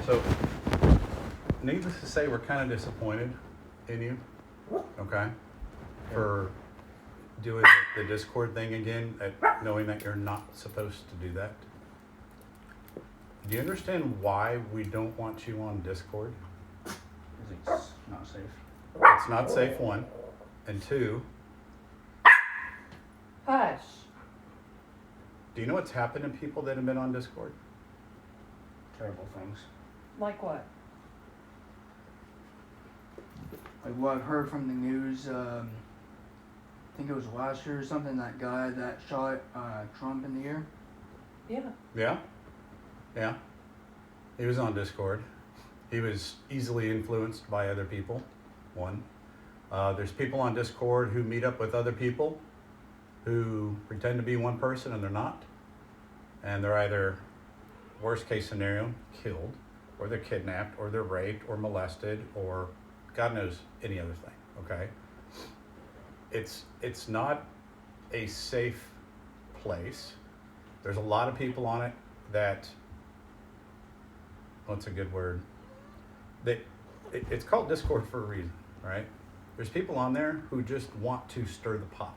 So, needless to say, we're kind of disappointed in you, okay, for doing the Discord thing again, knowing that you're not supposed to do that. Do you understand why we don't want you on Discord? Because it's not safe. It's not safe, one. And two, Hush. do you know what's happened to people that have been on Discord? Terrible things. Like what? Like what I've heard from the news, I think it was last year or something, that guy that shot Trump in the ear. Yeah. Yeah? Yeah. He was on Discord. He was easily influenced by other people, one. There's people on Discord who meet up with other people who pretend to be one person and they're not. And they're either, worst case scenario, killed, or they're kidnapped, or they're raped, or molested, or God knows any other thing, okay? It's not a safe place. There's a lot of people on it that, what's a good word? It's called Discord for a reason, right? There's people on there who just want to stir the pot.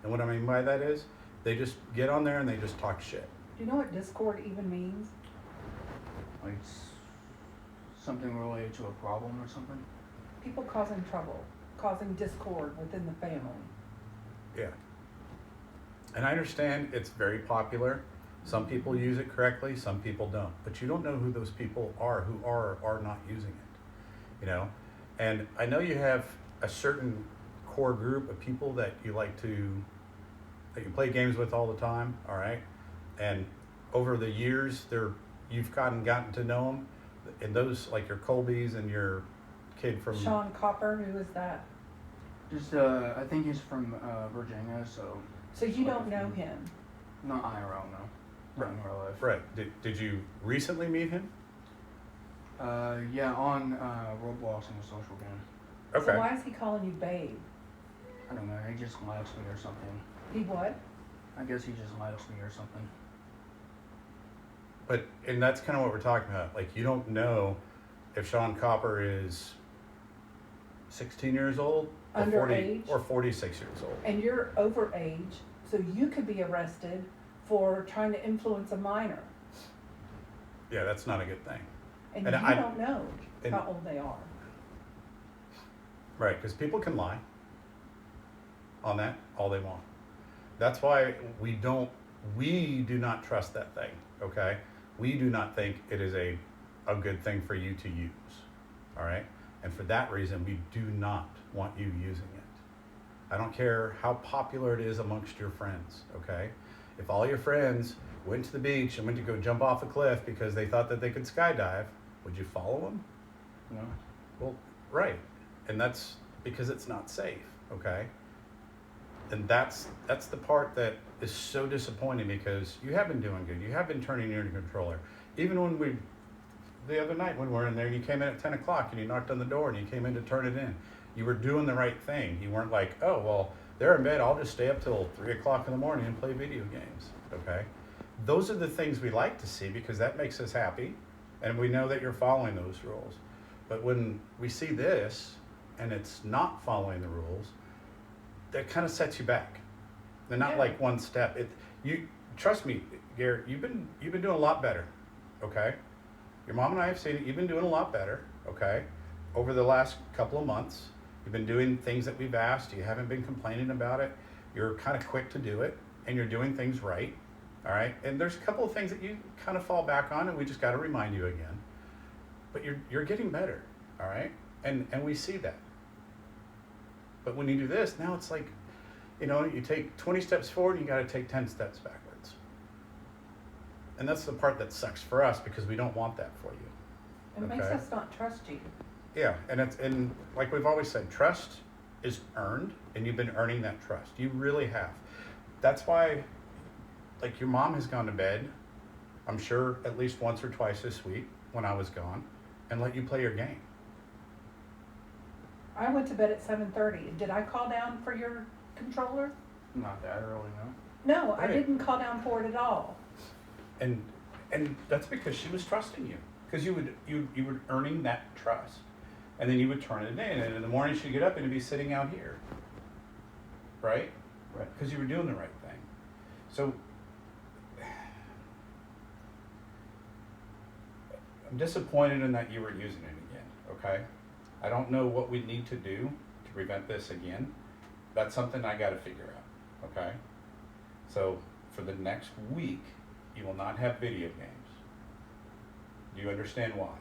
And what I mean by that is, they just get on there and they just talk shit. Do you know what Discord even means? Like something related to a problem or something. People causing trouble, causing discord within the family. Yeah. And I understand it's very popular. Some people use it correctly, some people don't. But you don't know who those people are who are or are not using it, you know? And I know you have a certain core group of people that you like to, that you play games with all the time, all right? And over the years, you've gotten to know them. And those, like your Colbys and your kid from... Sean Copper, who is that? Just, I think he's from Virginia, so... So you don't know him? Not IRL, no. Not in real life. Right. Did you recently meet him? Yeah, on Roblox in a social game. Okay. So why is he calling you babe? I don't know, he just likes me or something. He what? I guess he just likes me or something. But, and that's kind of what we're talking about. Like, you don't know if Sean Copper is 16 years old or, Underage. 40, or 46 years old. And you're over age, so you could be arrested for trying to influence a minor. Yeah, that's not a good thing. And And you don't know and- how old they are. Right, because people can lie on that all they want. That's why we do not trust that thing, okay? We do not think it is a good thing for you to use, all right? And for that reason, we do not want you using it. I don't care how popular it is amongst your friends, okay? If all your friends went to the beach and went to go jump off a cliff because they thought that they could skydive, would you follow them? No. Well, right. And that's because it's not safe, okay? And that's the part that is so disappointing because you have been doing good. You have been turning your controller. Even when the other night when we were in there, you came in at 10 o'clock and you knocked on the door and you came in to turn it in. You were doing the right thing. You weren't like, oh, well, they're in bed. I'll just stay up till 3 o'clock in the morning and play video games, okay? Those are the things we like to see because that makes us happy. And we know that you're following those rules. But when we see this and it's not following the rules, that kind of sets you back. They're not Yeah. like one step. You trust me, Garrett. You've been doing a lot better. Okay, your mom and I have seen it. You've been doing a lot better. Okay, over the last couple of months, you've been doing things that we've asked. You haven't been complaining about it. You're kind of quick to do it, and you're doing things right. All right, and there's a couple of things that you kind of fall back on, and we just got to remind you again. But you're getting better. All right, and we see that. But when you do this, now it's like, you know, you take 20 steps forward and you got to take 10 steps backwards. And that's the part that sucks for us because we don't want that for you. It makes Okay. us not trust you. Yeah, and like we've always said, trust is earned, and you've been earning that trust. You really have. That's why, like, your mom has gone to bed, I'm sure at least once or twice this week when I was gone, and let you play your game. I went to bed at 7:30. Did I call down for your controller? Not that early, no. No, I Right. didn't call down for it at all. And that's because she was trusting you. because you would earning that trust, and then you would turn it in, and in the morning she'd get up and it'd be sitting out here, right? Right. Because you were doing the right thing. So I'm disappointed in that you were using it again. Okay, I don't know what we need to do to prevent this again. That's something I got to figure out. Okay, so for the next week, you will not have video games. Do you understand why?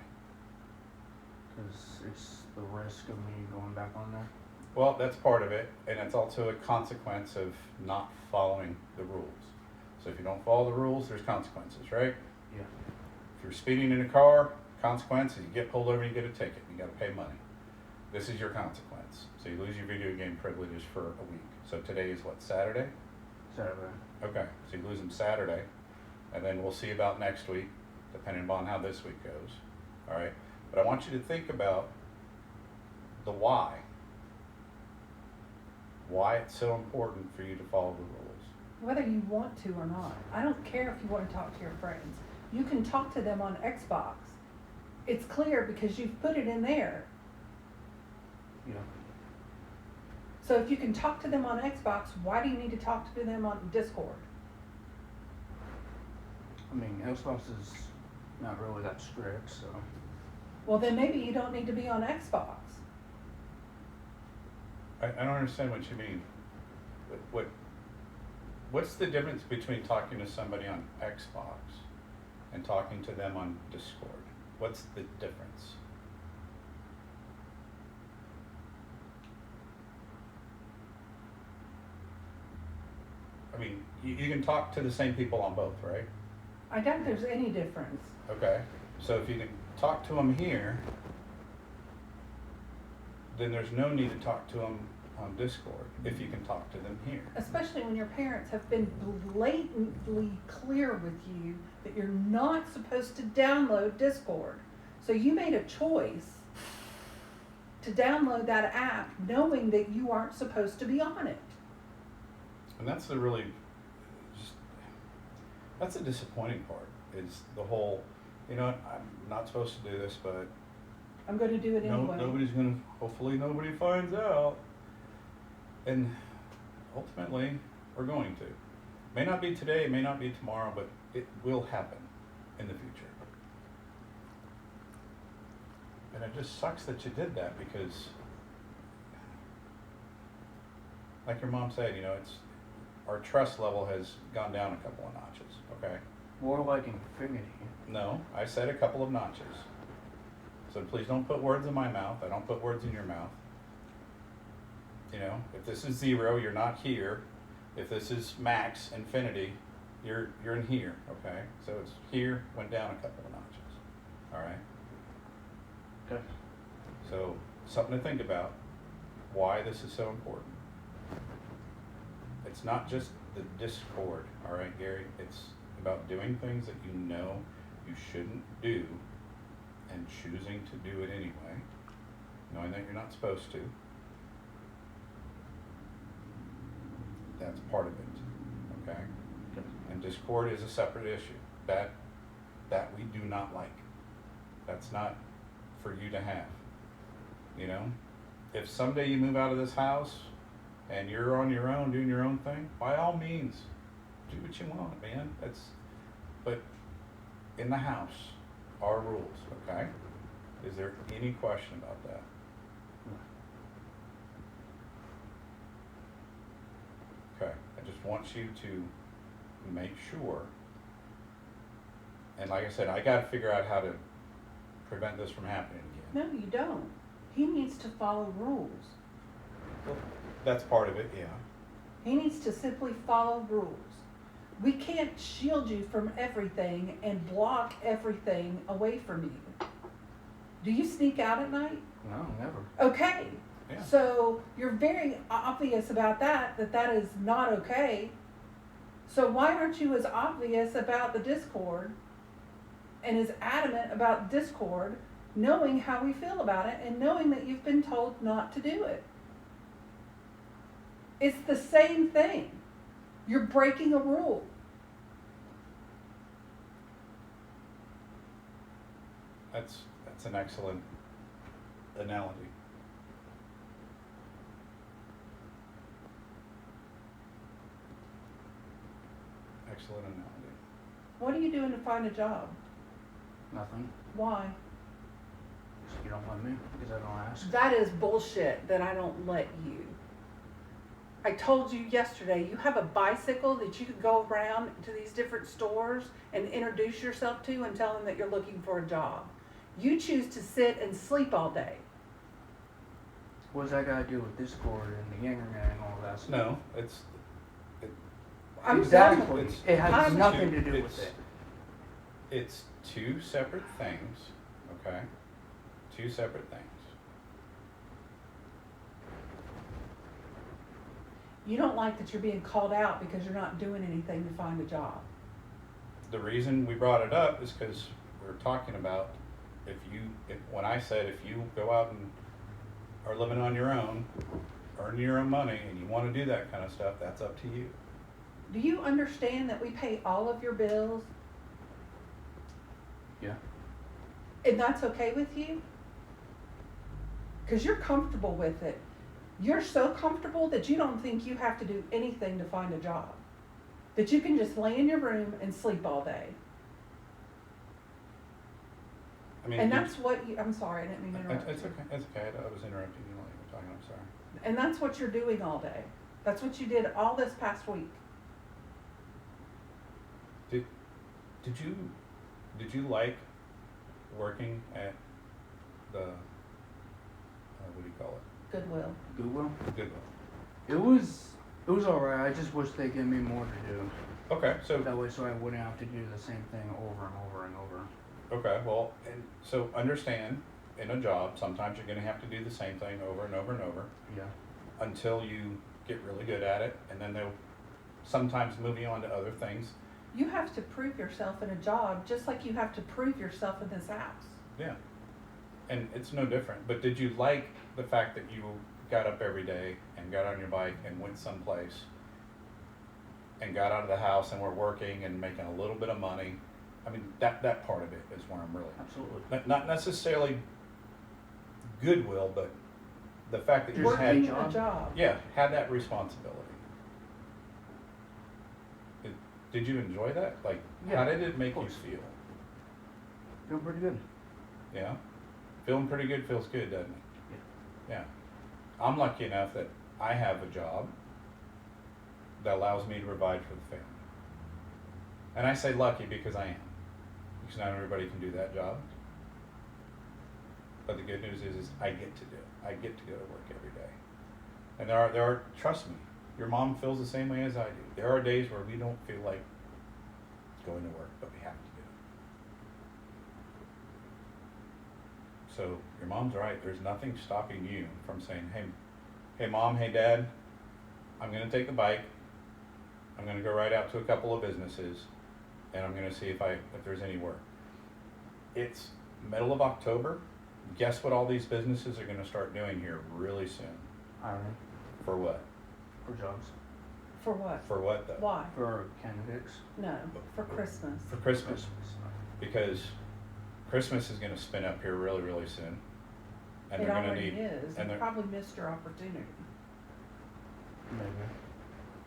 Because it's the risk of me going back on there. Well, that's part of it, and it's also a consequence of not following the rules. So if you don't follow the rules, there's consequences, right? Yeah. If you're speeding in a car, consequence is you get pulled over and you get a ticket. You got to pay money. This is your consequence. So you lose your video game privileges for a week. So today is what, Saturday? Saturday. Okay, so you lose them Saturday, and then we'll see about next week, depending upon how this week goes. All right, but I want you to think about the why. Why it's so important for you to follow the rules. Whether you want to or not. I don't care if you want to talk to your friends. You can talk to them on Xbox. It's clear because you've put it in there. Yeah. So if you can talk to them on Xbox, why do you need to talk to them on Discord? I mean, Xbox is not really that strict, so. Well, then maybe you don't need to be on Xbox. I don't understand what you mean. What's the difference between talking to somebody on Xbox and talking to them on Discord? What's the difference? I mean, you can talk to the same people on both, right? I doubt there's any difference. Okay, so if you can talk to them here, then there's no need to talk to them on Discord if you can talk to them here. Especially when your parents have been blatantly clear with you that you're not supposed to download Discord. So you made a choice to download that app knowing that you aren't supposed to be on it. And that's the really, that's the disappointing part, is the whole, you know what, I'm not supposed to do this, but I'm going to do it anyway. nobody's going to, hopefully nobody finds out. And ultimately, we're going to. May not be today, it may not be tomorrow, but it will happen in the future. And it just sucks that you did that because, like your mom said, you know, it's, our trust level has gone down a couple of notches, okay? More like infinity. No, I said a couple of notches. So please don't put words in my mouth. I don't put words in your mouth. You know, if this is 0, you're not here. If this is max, infinity, you're in here, okay? So it's here, went down a couple of notches, all right? Okay. So something to think about, why this is so important. It's not just the Discord, all right, Gary? It's about doing things that you know you shouldn't do and choosing to do it anyway, knowing that you're not supposed to. That's part of it, okay? And Discord is a separate issue. That we do not like. That's not for you to have, you know? If someday you move out of this house and you're on your own doing your own thing, by all means, do what you want, man. But in the house, our rules, okay? Is there any question about that? Okay, I just want you to make sure, and like I said, I gotta figure out how to prevent this from happening again. No, you don't. He needs to follow rules. Well, that's part of it, yeah. He needs to simply follow rules. We can't shield you from everything and block everything away from you. Do you sneak out at night? No, never. Okay. Yeah. So you're very obvious about that is not okay. So why aren't you as obvious about the Discord and as adamant about Discord, knowing how we feel about it and knowing that you've been told not to do it? It's the same thing. You're breaking a rule. That's an excellent analogy. Excellent analogy. What are you doing to find a job? Nothing. Why? You don't let me because I don't ask. That is bullshit that I don't let you. I told you yesterday, you have a bicycle that you could go around to these different stores and introduce yourself to and tell them that you're looking for a job. You choose to sit and sleep all day. What's that got to do with Discord and the internet and all that stuff? No, I'm exactly. done. It has I'm- nothing to do with it. it's two separate things, okay? Two separate things. You don't like that you're being called out because you're not doing anything to find a job. The reason we brought it up is because we're talking about when I said if you go out and are living on your own, earning your own money, and you want to do that kind of stuff, that's up to you. Do you understand that we pay all of your bills? Yeah. And that's okay with you? Because you're comfortable with it. You're so comfortable that you don't think you have to do anything to find a job. That you can just lay in your room and sleep all day. I mean, And that's what you, I'm sorry, I didn't mean to interrupt it's you. okay. It's okay. I was interrupting you while you were talking. I'm sorry. And that's what you're doing all day. That's what you did all this past week. Did you like working at the what do you call it? Goodwill. Goodwill. Goodwill. It was alright. I just wish they'd give me more to do. Okay, so That way, so I wouldn't have to do the same thing over and over and over. okay, well, and so understand in a job sometimes you're going to have to do the same thing over and over and over Yeah. until you get really good at it, and then they'll sometimes move you on to other things. You have to prove yourself in a job just like you have to prove yourself in this house. Yeah, and it's no different. But did you like the fact that you got up every day and got on your bike and went someplace and got out of the house and were working and making a little bit of money? I mean, that part of it is where I'm really Absolutely. not necessarily goodwill, but the fact that you Just had Working a job. yeah had that responsibility. Did you enjoy that? Like, Yeah, how did it make you course. feel? Feel pretty good. Yeah, feeling pretty good feels good, doesn't it? Yeah. I'm lucky enough that I have a job that allows me to provide for the family. And I say lucky because I am. Because not everybody can do that job. But the good news is I get to do it. I get to go to work every day. And there are, trust me, your mom feels the same way as I do. There are days where we don't feel like going to work, but we have to do it. So your mom's right. There's nothing stopping you from saying, hey mom, hey dad, I'm going to take the bike. I'm going to go right out to a couple of businesses, and I'm going to see if there's any work. It's middle of October. Guess what all these businesses are going to start doing here really soon? Hiring For what? for jobs. For what? For what though? Why? For candidates. No, for Christmas. For Christmas. Because Christmas is going to spin up here really, really soon. And It they're going to already need, is. and You they're, probably missed your opportunity.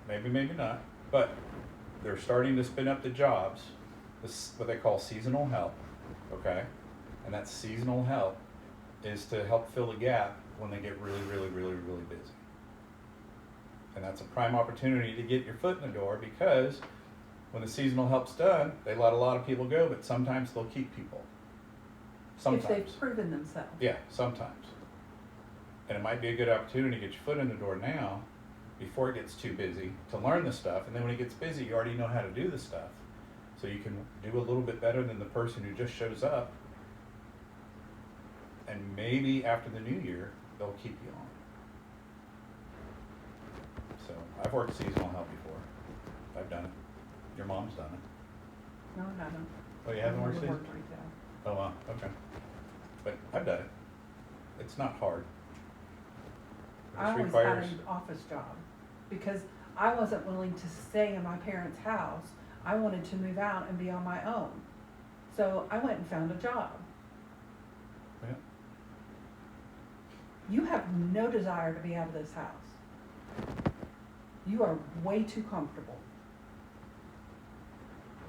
Maybe. maybe not, but they're starting to spin up the jobs, this, what they call seasonal help, okay? And that seasonal help is to help fill the gap when they get really, really, really, really busy. And that's a prime opportunity to get your foot in the door, because when the seasonal help's done, they let a lot of people go, but sometimes they'll keep people. Sometimes. If they've proven themselves. Yeah, sometimes. And it might be a good opportunity to get your foot in the door now, before it gets too busy, to learn the stuff. And then when it gets busy, you already know how to do the stuff. So you can do a little bit better than the person who just shows up. And maybe after the new year, they'll keep you on. So I've worked seasonal help before. I've done it. Your mom's done it. No, I haven't. Oh, you haven't I've worked never seasonal? worked retail. Oh, wow, okay. But I've done it. It's not hard. It I just always requires, had an office job because I wasn't willing to stay in my parents' house. I wanted to move out and be on my own. So I went and found a job. You have no desire to be out of this house. You are way too comfortable.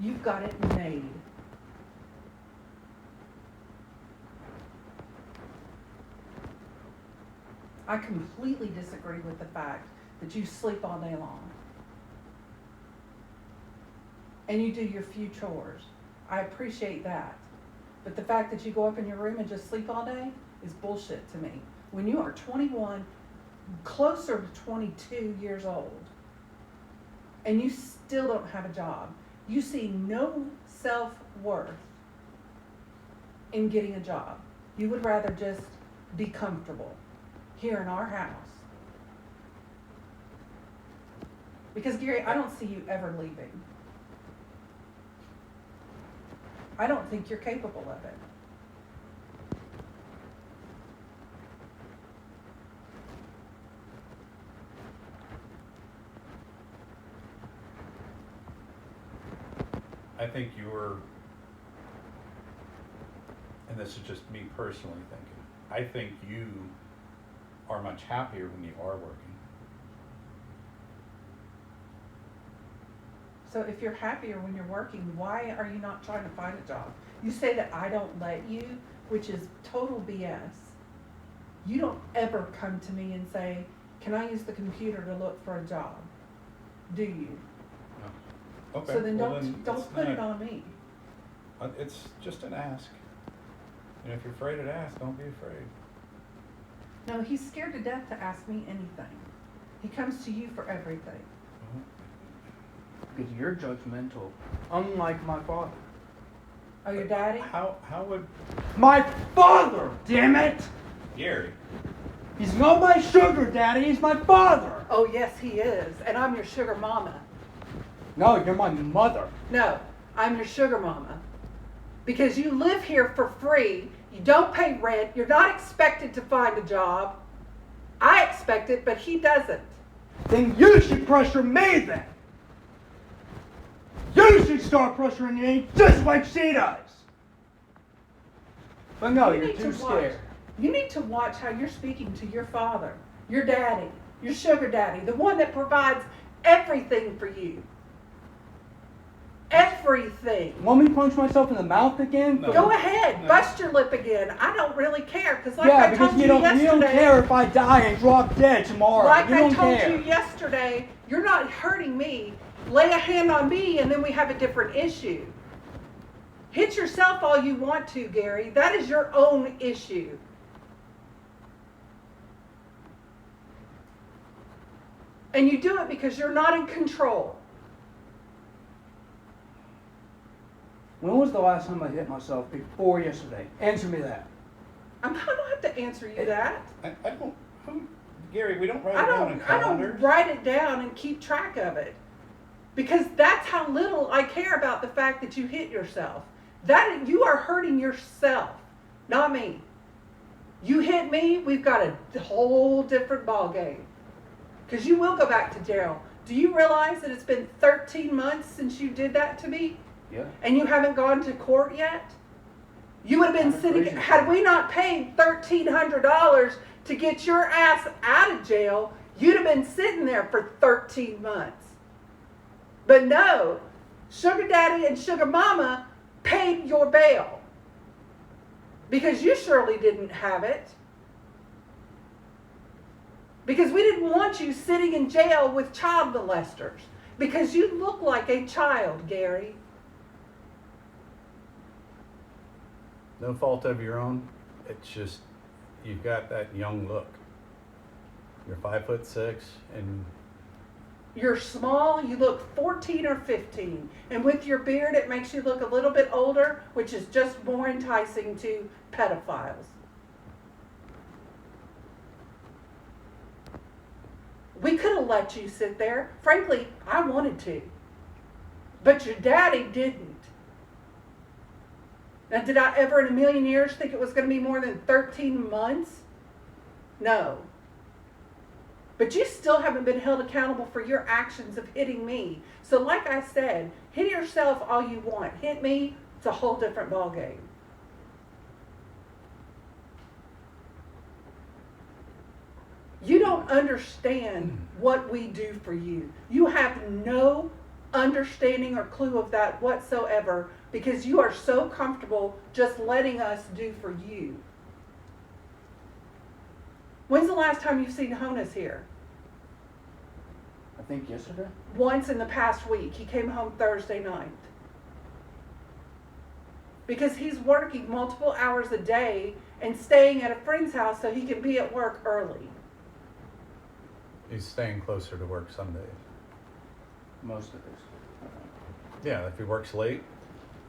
You've got it made. I completely disagree with the fact that you sleep all day long. And you do your few chores. I appreciate that. But the fact that you go up in your room and just sleep all day is bullshit to me. When you are 21, closer to 22 years old, and you still don't have a job, you see no self-worth in getting a job. You would rather just be comfortable here in our house. Because Gary, I don't see you ever leaving. I don't think you're capable of it. I think you're, and this is just me personally thinking, I think you are much happier when you are working. So if you're happier when you're working, why are you not trying to find a job? You say that I don't let you, which is total BS. You don't ever come to me and say, can I use the computer to look for a job? Do you? No. Okay. So then well, don't put it on me. It's just an ask. And if you're afraid to ask, don't be afraid. No, he's scared to death to ask me anything. He comes to you for everything. Because you're judgmental, unlike my father. Oh, your daddy? How would My father, damn it! Gary? He's not my sugar daddy, he's my father! Oh, yes, he is. And I'm your sugar mama. No, you're my mother. No, I'm your sugar mama. Because you live here for free, you don't pay rent, you're not expected to find a job. I expect it, but he doesn't. Then you should pressure me then! You should start pressuring me just like she does! But no, You you're need too to watch. scared. You need to watch how you're speaking to your father, your daddy, your sugar daddy, the one that provides everything for you. Everything. Want me to punch myself in the mouth again? No. Go ahead, No. bust your lip again. I don't really care, because like Yeah, I because told you you don't yesterday, care if I die and drop dead tomorrow. like you I don't told care. you yesterday, you're not hurting me. Lay a hand on me, and then we have a different issue. Hit yourself all you want to, Gary. That is your own issue. And you do it because you're not in control. When was the last time I hit myself before yesterday? Answer me that. I don't have to answer you that. I don't. Gary, we don't write I it down in don't calendars. write it down and keep track of it. Because that's how little I care about the fact that you hit yourself. That you are hurting yourself, not me. You hit me, we've got a whole different ball game. Because you will go back to jail. Do you realize that it's been 13 months since you did that to me? Yeah. And you haven't gone to court yet? You would have been I'm sitting, crazy. had we not paid $1,300 to get your ass out of jail, you'd have been sitting there for 13 months. But no, Sugar Daddy and Sugar Mama paid your bail. Because you surely didn't have it. Because we didn't want you sitting in jail with child molesters. Because you look like a child, Gary. No fault of your own. It's just you've got that young look. You're 5'6", and You're small, you look 14 or 15. And with your beard, it makes you look a little bit older, which is just more enticing to pedophiles. We could have let you sit there. Frankly, I wanted to. But your daddy didn't. Now, did I ever in a million years think it was going to be more than 13 months? No. But you still haven't been held accountable for your actions of hitting me. So like I said, hit yourself all you want. Hit me, it's a whole different ballgame. don't understand what we do for you. You have no understanding or clue of that whatsoever because you are so comfortable just letting us do for you. When's the last time you've seen Honus here? I think yesterday. Once in the past week. He came home Thursday night. Because he's working multiple hours a day and staying at a friend's house so he can be at work early. He's staying closer to work some days. Most of it. Yeah, if he works late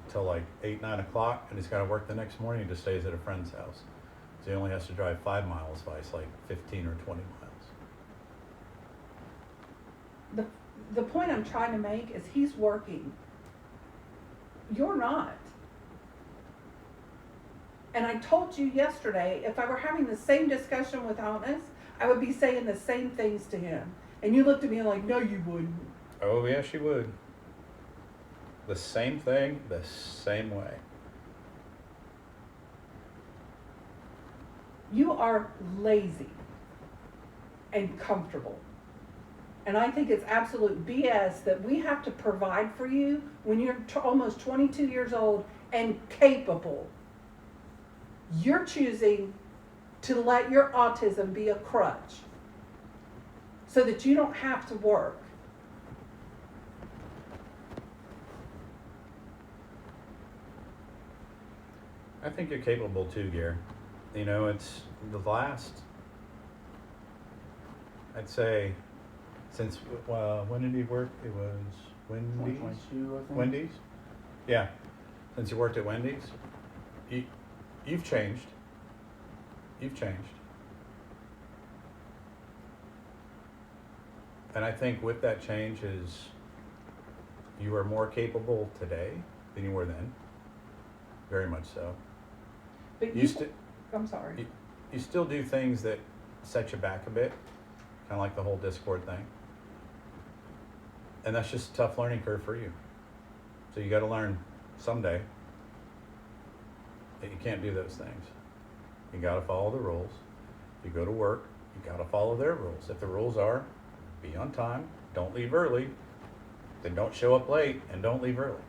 till like 8, 9 o'clock and he's got to work the next morning, he just stays at a friend's house. So he only has to drive 5 miles, so it's like 15 or 20 miles. The point I'm trying to make is he's working. You're not. And I told you yesterday, if I were having the same discussion with Honus, I would be saying the same things to him. And you looked at me like, no, you wouldn't. Oh, yes, you would. The same thing, the same way. You are lazy and comfortable. And I think it's absolute BS that we have to provide for you when you're almost 22 years old and capable. You're choosing to let your autism be a crutch so that you don't have to work. I think you're capable too, Gary. You know, it's the last, I'd say, since, when did he work? It was Wendy's? 2022, I think. Wendy's? Yeah. Since you worked at Wendy's, you've changed. You've changed. And I think with that change is you are more capable today than you were then. Very much so. But I'm sorry. You still do things that set you back a bit, kind of like the whole Discord thing. And that's just a tough learning curve for you. So you got to learn someday that you can't do those things. You got to follow the rules. You go to work, you got to follow their rules. If the rules are be on time, don't leave early, then don't show up late and don't leave early.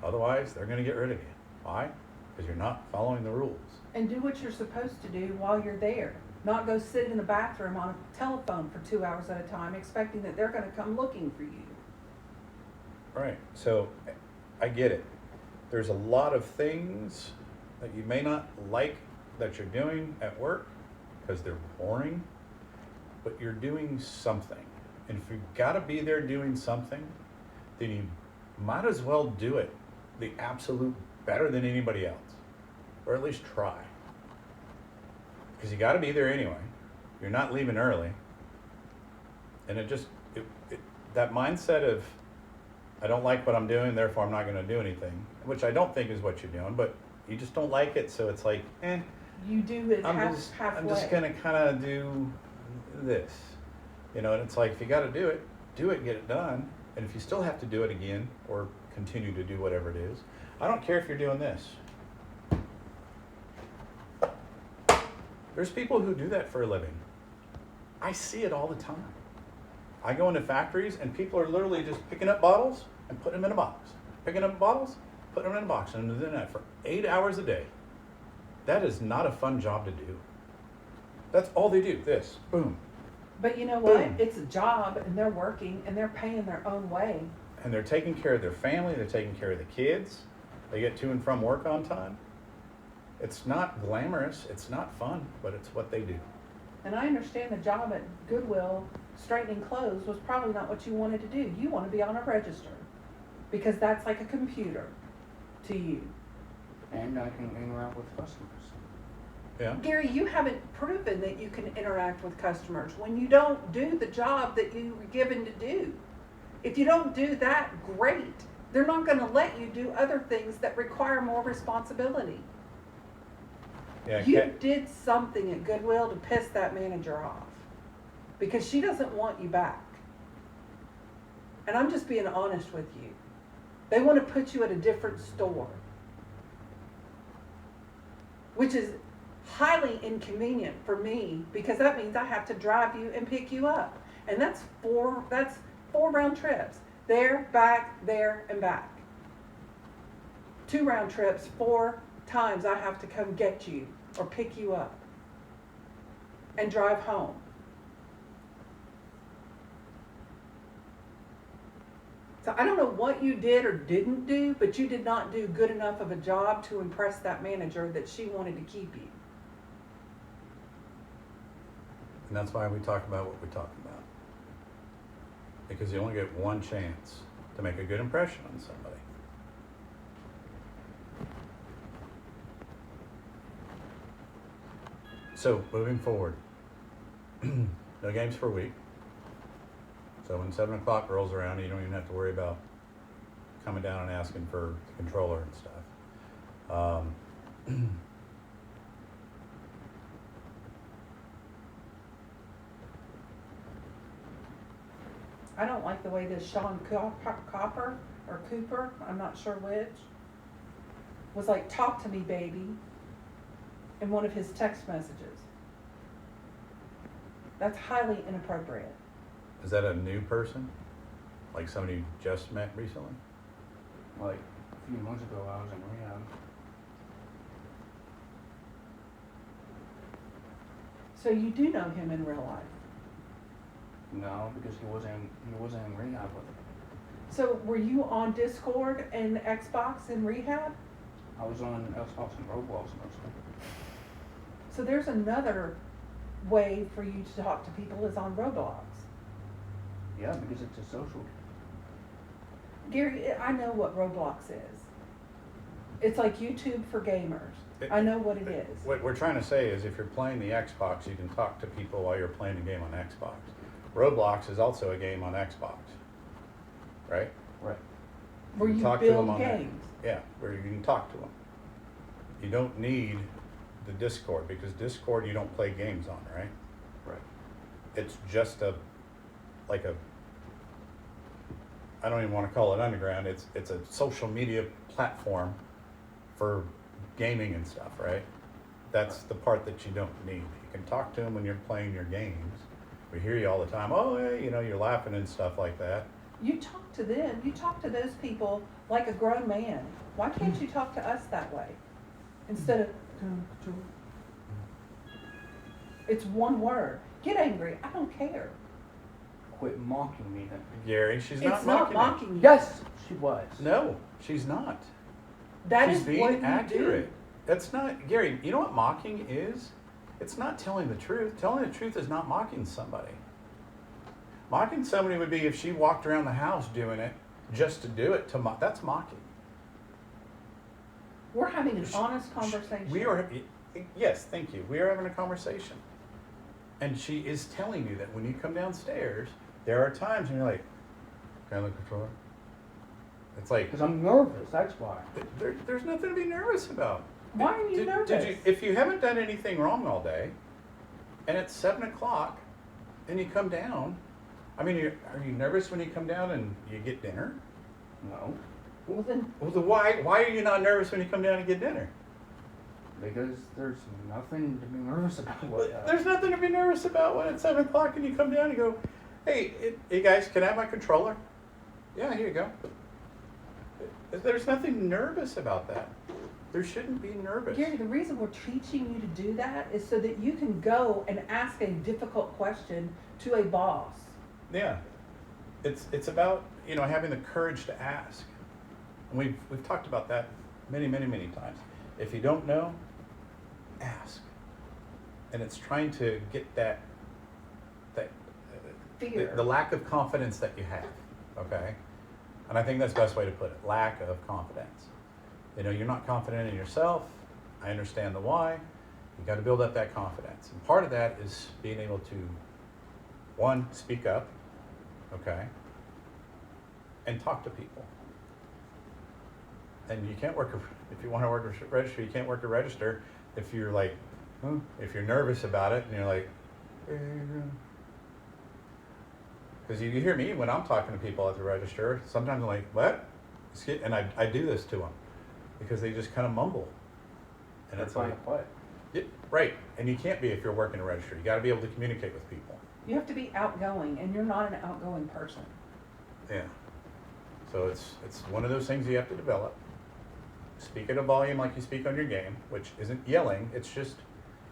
Otherwise, they're going to get rid of you. Why? Because you're not following the rules. And do what you're supposed to do while you're there. Not go sit in the bathroom on a telephone for 2 hours at a time expecting that they're going to come looking for you. Right. So I get it. There's a lot of things that you may not like that you're doing at work because they're boring, but you're doing something. And if you've got to be there doing something, then you might as well do it the absolute better than anybody else, or at least try. Because you got to be there anyway. You're not leaving early. And that mindset of, I don't like what I'm doing, therefore I'm not going to do anything, which I don't think is what you're doing, but you just don't like it, so it's like, You do it I'm halfway. just going to kind of do this. You know, and it's like, if you got to do it, get it done. And if you still have to do it again or continue to do whatever it is, I don't care if you're doing this. There's people who do that for a living. I see it all the time. I go into factories and people are literally just picking up bottles and putting them in a box. Picking up bottles, putting them in a box, and doing that for 8 hours a day. That is not a fun job to do. That's all they do, this, boom. But you know what? Boom. It's a job and they're working and they're paying their own way. And they're taking care of their family, they're taking care of the kids. They get to and from work on time. It's not glamorous, it's not fun, but it's what they do. And I understand the job at Goodwill straightening clothes was probably not what you wanted to do. You want to be on a register because that's like a computer to you. And I can interact with customers. Yeah. Gary, you haven't proven that you can interact with customers when you don't do the job that you were given to do. If you don't do that, great. They're not going to let you do other things that require more responsibility. Yeah, You did something at Goodwill to piss that manager off because she doesn't want you back. And I'm just being honest with you. They want to put you at a different store, which is highly inconvenient for me because that means I have to drive you and pick you up. And that's four round trips. There, and back. 2 round trips, 4 times I have to come get you or pick you up and drive home. So I don't know what you did or didn't do, but you did not do good enough of a job to impress that manager that she wanted to keep you. And that's why we talk about what we talk about. Because you only get one chance to make a good impression on somebody. So, moving forward, no games for a week. So when 7 o'clock rolls around, you don't even have to worry about coming down and asking for the controller and stuff. I don't like the way this Sean Copper or Cooper, I'm not sure which, was like, talk to me, baby, in one of his text messages. That's highly inappropriate. Is that a new person? Like somebody you just met recently? Like a few months ago, I was in rehab. So you do know him in real life. No, because he wasn't in rehab with me. So were you on Discord and Xbox in rehab? I was on Xbox and Roblox mostly. So there's another way for you to talk to people is on Roblox. Yeah, because it's a social. Gary, I know what Roblox is. It's like YouTube for gamers. I know what it is. What we're trying to say is if you're playing the Xbox, you can talk to people while you're playing a game on Xbox. Roblox is also a game on Xbox, right? Right. Where can you talk to them build on there. games. Yeah, where you can talk to them. You don't need the Discord because Discord you don't play games on, right? Right. It's just I don't even want to call it underground. It's a social media platform for gaming and stuff, right? That's the part that you don't need. You can talk to them when you're playing your games. We hear you all the time. Oh, hey, you're laughing and stuff like that. You talk to them. You talk to those people like a grown man. Why can't you talk to us that way? Instead of, it's one word. Get angry. I don't care. Quit mocking me then. Gary, she's not It's not mocking mocking you. Yes, she was. you. No, she's not. That She's is being what you accurate. That's not, Gary, you know what mocking is? It's not telling the truth. Telling the truth is not mocking somebody. Mocking somebody would be if she walked around the house doing it just to do it. That's mocking. do. We're having an honest conversation. We are, yes, thank you. We are having a conversation. And she is telling you that when you come downstairs, there are times when you're like, can I look at the controller? It's like, Because I'm nervous, that's why. there's nothing to be nervous about. Why are you nervous? If you haven't done anything wrong all day, and it's 7 o'clock, and you come down, I mean, are you nervous when you come down and you get dinner? No, Well then, Why are you not nervous when you come down and get dinner? because there's nothing to be nervous about. There's nothing to be nervous about when it's 7 o'clock and you come down and go, hey guys, can I have my controller? Yeah, here you go. There's nothing nervous about that. There shouldn't be nervous. Gary, the reason we're teaching you to do that is so that you can go and ask a difficult question to a boss. Yeah, it's about having the courage to ask, and we've talked about that many times. If you don't know, ask, and it's trying to get that Fear. the lack of confidence that you have. Okay, and I think that's the best way to put it: lack of confidence. You're not confident in yourself. I understand the why. You got to build up that confidence, and part of that is being able to, one, speak up. Okay, and talk to people. And you can't work, if you want to work a register, you can't work a register if you're like, if you're nervous about it and you're like, because you hear me when I'm talking to people at the register, sometimes I'm like, what? And I do this to them because they just kind of mumble. And it's like, what? Right, and you can't be if you're working a registry. You got to be able to communicate with people. You have to be outgoing, and you're not an outgoing person. Yeah. So it's one of those things you have to develop. Speak at a volume like you speak on your game, which isn't yelling. It's just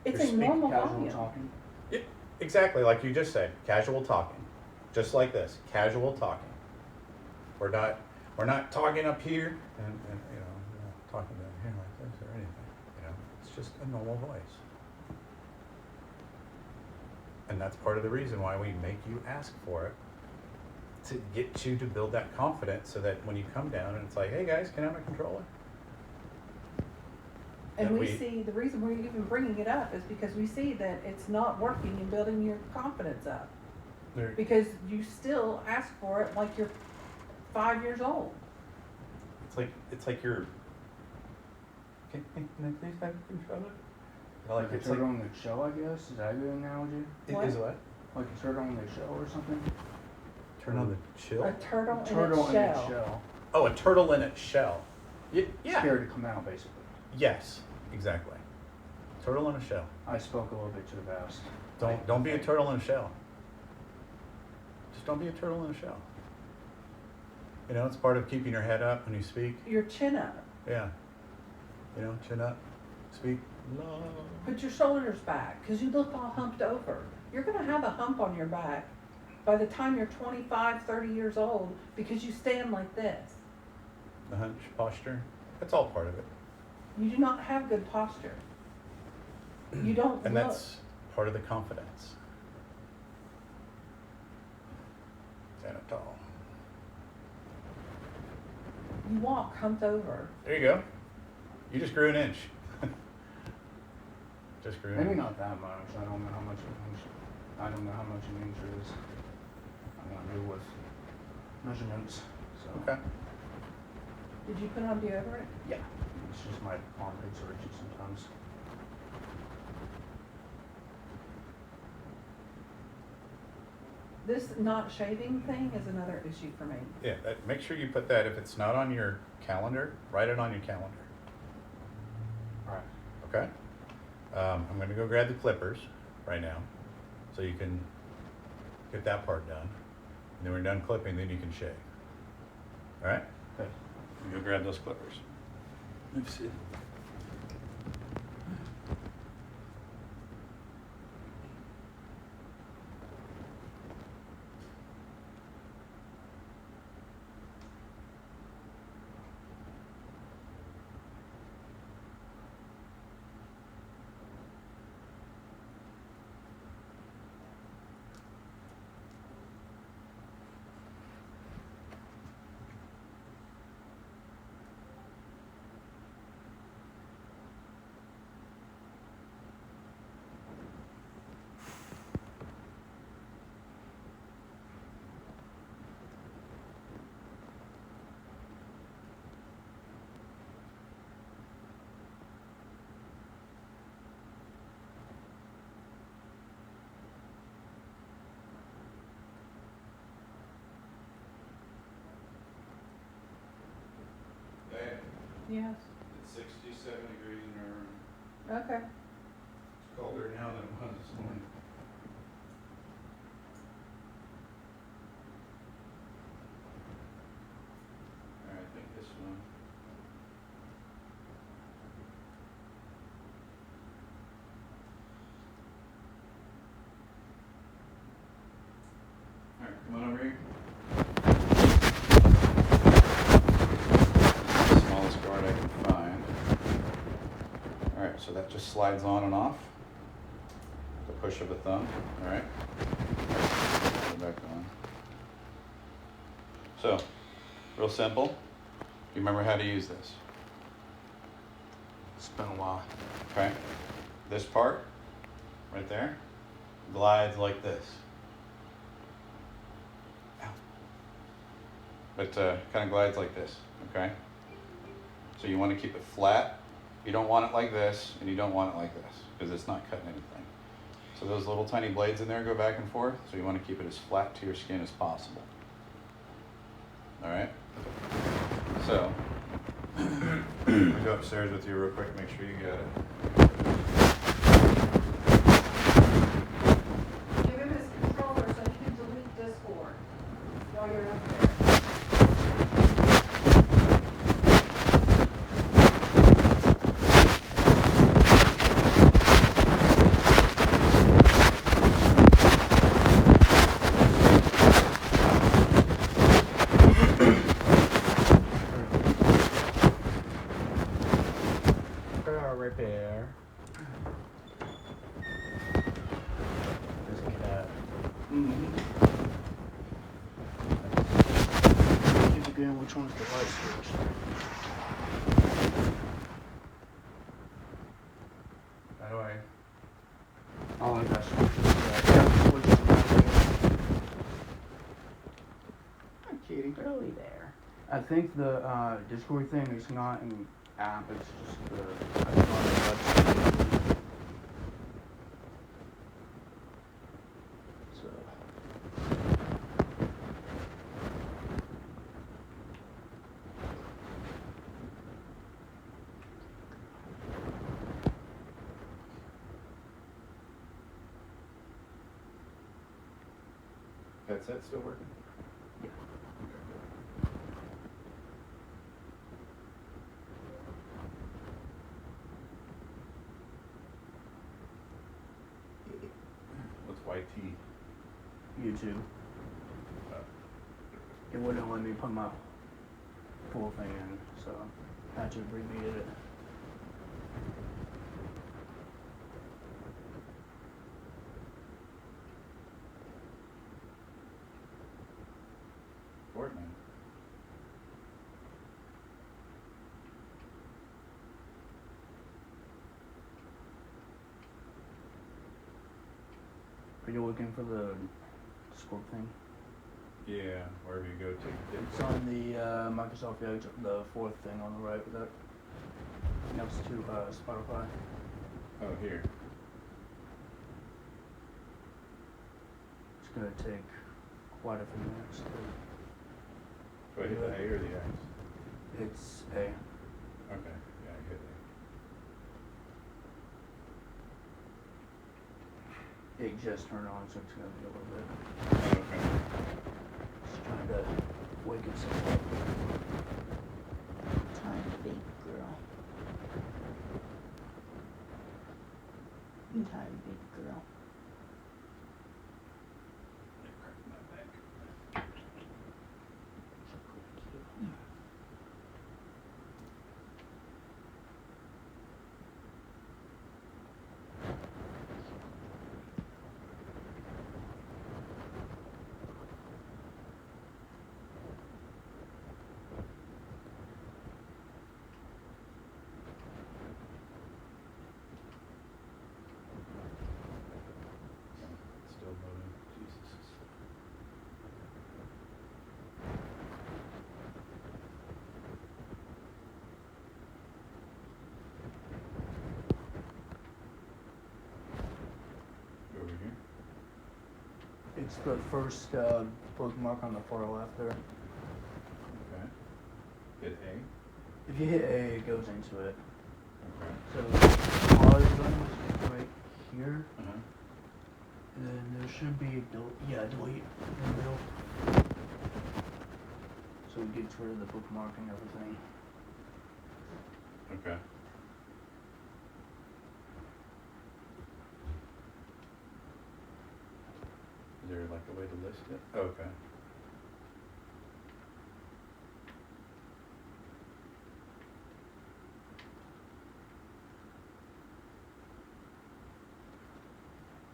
It's You're a normal Casual volume. talking. yeah, exactly like you just said. Casual talking, just like this. Casual talking. We're not talking up here and you know we're not talking down here like this or anything. You know, it's just a normal voice. And that's part of the reason why we make you ask for it, to get you to build that confidence so that when you come down and it's like, hey guys, can I have my controller? And that we we- see, the reason we're even bringing it up is because we see that it's not working in building your confidence up. There- Because you still ask for it like you're 5 years old. It's like you're. Can I please have a controller? Like Like a it's like turtle on the shell, I guess. Is that a good analogy? it What? is what? Like a turtle on the shell or something? Turn on the chill. A turtle in Turtle its in its shell. shell. Oh, a turtle in its shell. Yeah. Scared to come out, basically. Yes, exactly. Turtle in a shell. I spoke a little bit too fast. Don't be a turtle in a shell. Just don't be a turtle in a shell. You know, it's part of keeping your head up when you speak. Your chin up. Yeah. You know, chin up, speak low. Put your shoulders back, because you look all humped over. You're going to have a hump on your back by the time you're 25, 30 years old, because you stand like this. The hunch posture. That's all part of it. You do not have good posture. You don't And look. that's part of the confidence. Stand up tall. You walk humped over. There you go. You just grew an inch. Just grew an Maybe inch. not that much. I don't know how much I don't know how much an inch is. I'm not good with measurements. So Okay. Did you put on deodorant? yeah. It's just my armpits are itchy sometimes. This not shaving thing is another issue for me. Yeah, make sure you put that, if it's not on your calendar, write it on your calendar. Alright. Okay? I'm gonna go grab the clippers right now, so you can get that part done. And then we're done clipping, then you can shave. Alright? Okay. Go grab those clippers. Let's see. Yes. It's 67 degrees in our room. Okay. It's colder now than it was this morning. All right, I think this one. All right, come on over here. Smallest guard I can find. All right, so that just slides on and off. The push of a thumb. All right. Go back on. So, real simple. You remember how to use this, It's been a while. okay? This part, right there, glides like this. Ow. But kind of glides like this, okay? So you want to keep it flat. You don't want it like this, and you don't want it like this, because it's not cutting anything. So those little tiny blades in there go back and forth, so you want to keep it as flat to your skin as possible. All right? So, I'm gonna go upstairs with you real quick, make sure you got it. which one's the light switch? How do I? Oh, I got switches. Yeah, switches right Hi, Kitty. Really there. there. I think the Discord thing is not an app, it's just the, I thought it was. So. Headset still working? Yeah. What's YT? YouTube. It wouldn't let me put my full thing in, so I had to abbreviate it. Fortnite. Are you looking for the Discord thing? Yeah, wherever you go, take It's on the Microsoft Edge, the fourth thing on the right with that. Next to Spotify. Oh, here. It's gonna take quite a few minutes. Do I hit the A or the X? It's A. Okay, yeah, I hit It just turned on, so it's gonna be a little bit. A. Okay. Just trying to wake itself up. Time to be girl. Time to be girl. Still loading. Jesus. Over here. It's the first bookmark on the far left there. Okay. Hit A. If you hit A, it goes into it. Okay. So all is done is right here, Uh-huh. and then there should be delete in the middle. So it gets rid of the bookmark and everything. Okay. Is there like a way to list it? Okay.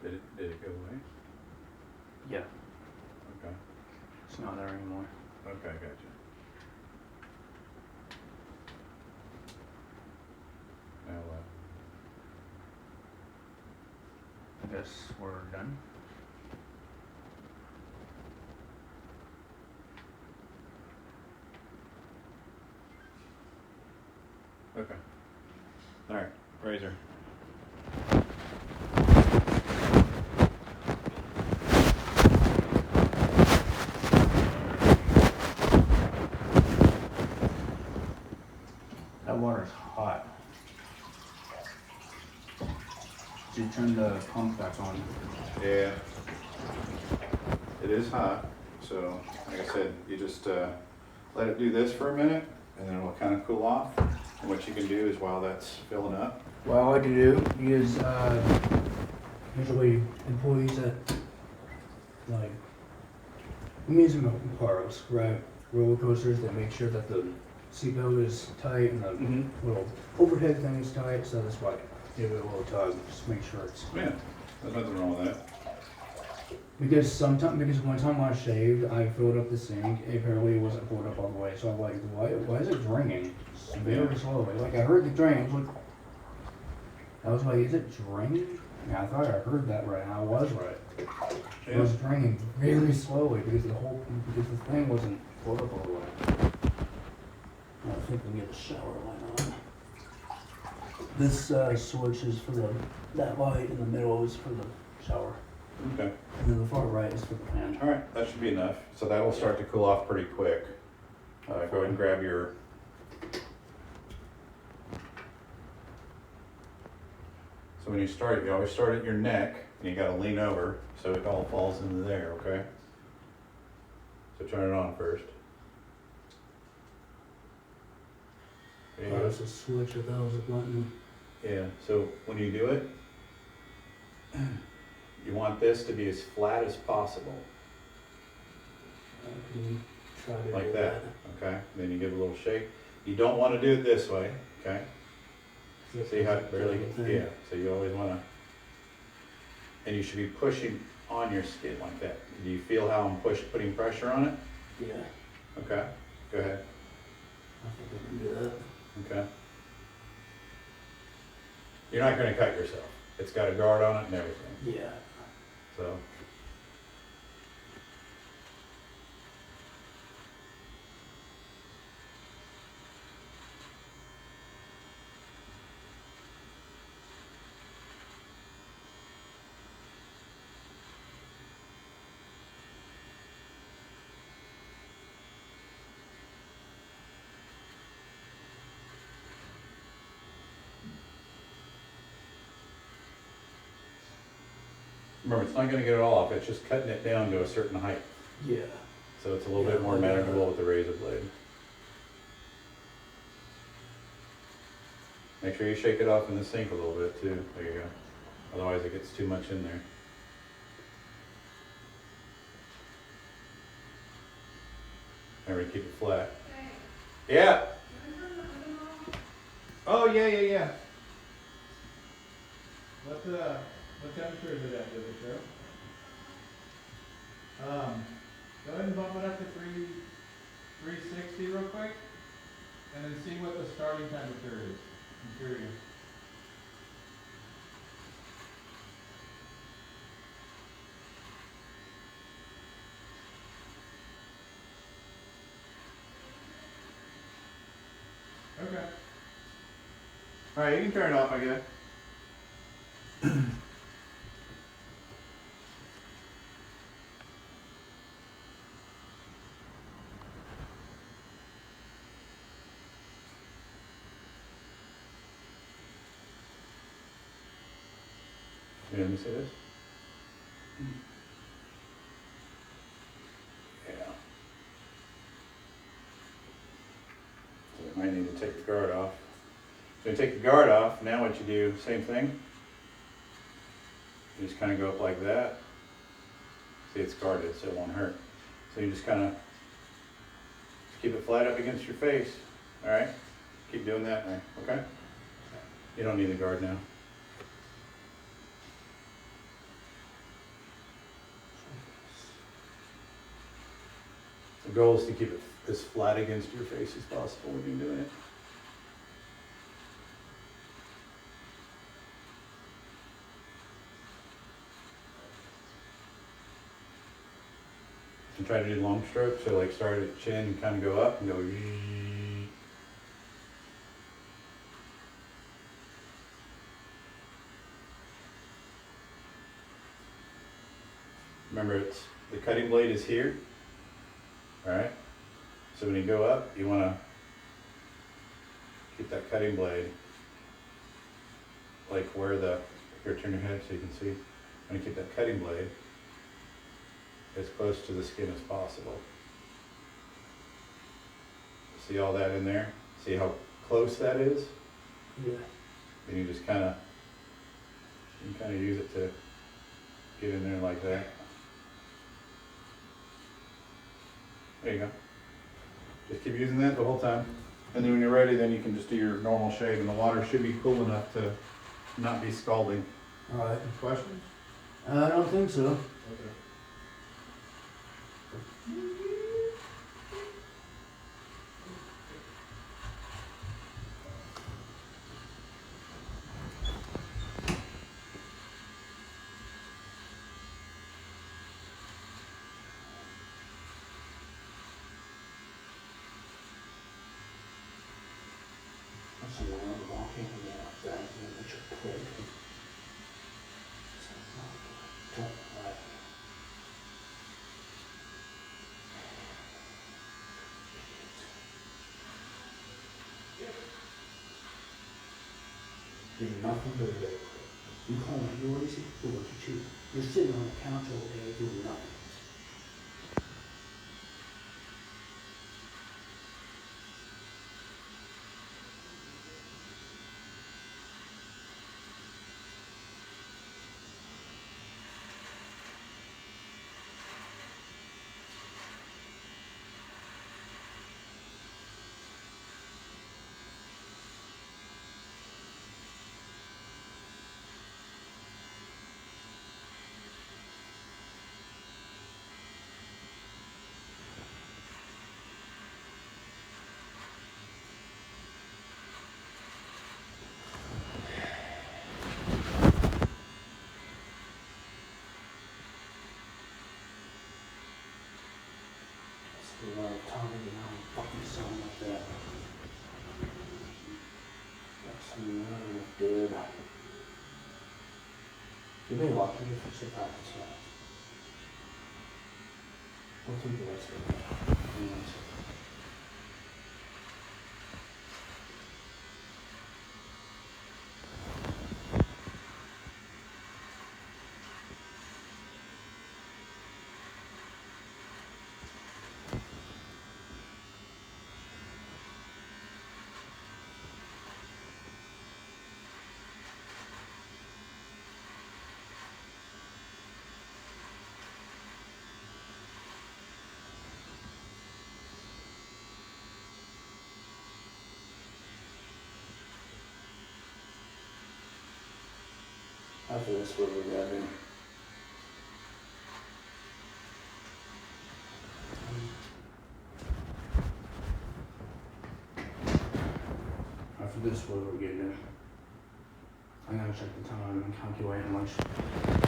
Did it go away? Yeah, Okay. it's not there anymore. Okay, gotcha. Now what? I guess we're done. Okay. All right, Razor. That water's hot. Did you turn the pump back on? Yeah. It is hot, so like I said, you just let it do this for a minute, and then it'll kind of cool off. And what you can do is while that's filling up, What I like to do is usually employees that like amusement parks, right? Roller coasters, they make sure that the seatbelt is tight and the little overhead thing is tight, so that's why give it a little tug. Just make sure it's yeah, there's nothing wrong with that. Because one time when I shaved, I filled up the sink. Apparently, it wasn't filled up all the way. So I'm like, why is it draining very slowly? Like I heard the drain. I was like, is it draining? Yeah, I thought I heard that right. And I was right. It was draining very slowly because the thing wasn't filled up all the way. I think we get the shower light on. This switch is for that light in the middle is for the shower. Okay. And then the far right is for the fan. All right, that should be enough. So that will start to cool off pretty quick. Go ahead and grab your. So when you start, you always start at your neck, and you got to lean over so it all falls into there. Okay. So turn it on first. There you Oh, go. it's a switch, if that was a button. Yeah. So when you do it, you want this to be as flat as possible, Can you try to like do that. Okay. Then you give it a little shake. You don't want to do it this way. Okay. See how it barely, yeah, so you always want to, and you should be pushing on your skin like that. Do you feel how I'm putting pressure on it? Yeah, Okay, go ahead, I think I can do that. okay. You're not going to cut yourself. It's got a guard on it and everything, Yeah. so. Remember, it's not going to get it all off, it's just cutting it down to a certain height. Yeah. So it's a little bit Yeah, more like, manageable with the razor blade. Make sure you shake it off in the sink a little bit too. There you go. Otherwise it gets too much in there. Remember to keep it flat. Yeah. Oh yeah. What temperature is it at, does it show? Go ahead and bump it up to 360 real quick, and then see what the starting temperature is. I'm curious. Okay. All right, you can turn it off, I guess. Yeah, let me see this. Yeah. So you might need to take the guard off. So you take the guard off, now what you do, same thing. You just kind of go up like that. See, it's guarded, so it won't hurt. So you just kind of keep it flat up against your face. All right? Keep doing that now, okay? You don't need the guard now. The goal is to keep it as flat against your face as possible when you're doing it. And try to do long strokes, so like start at chin and kind of go up and go. Remember, it's the cutting blade is here. All right. So when you go up, you want to keep that cutting blade like where the. Here, turn your head so you can see. I'm going to keep that cutting blade as close to the skin as possible. See all that in there? See how close that is? Yeah. And you just kind of, you can kind of use it to get in there like that. There you go. Just keep using that the whole time. And then when you're ready, then you can just do your normal shave, and the water should be cool enough to not be scalding. All right. Questions? I don't think so. Okay. Someone walking on the outside and it's a pig. So, don't like it. You're nothing but a day. You home, you already see what you choose. You're sitting on the couch all day doing nothing. That's a lot of time to now fucking sound like that. That's another dude. You may walk in if you sit back and smile. Go through the rest of it. After this, what we're having. After this, what we're getting. I gotta check the time and calculate how much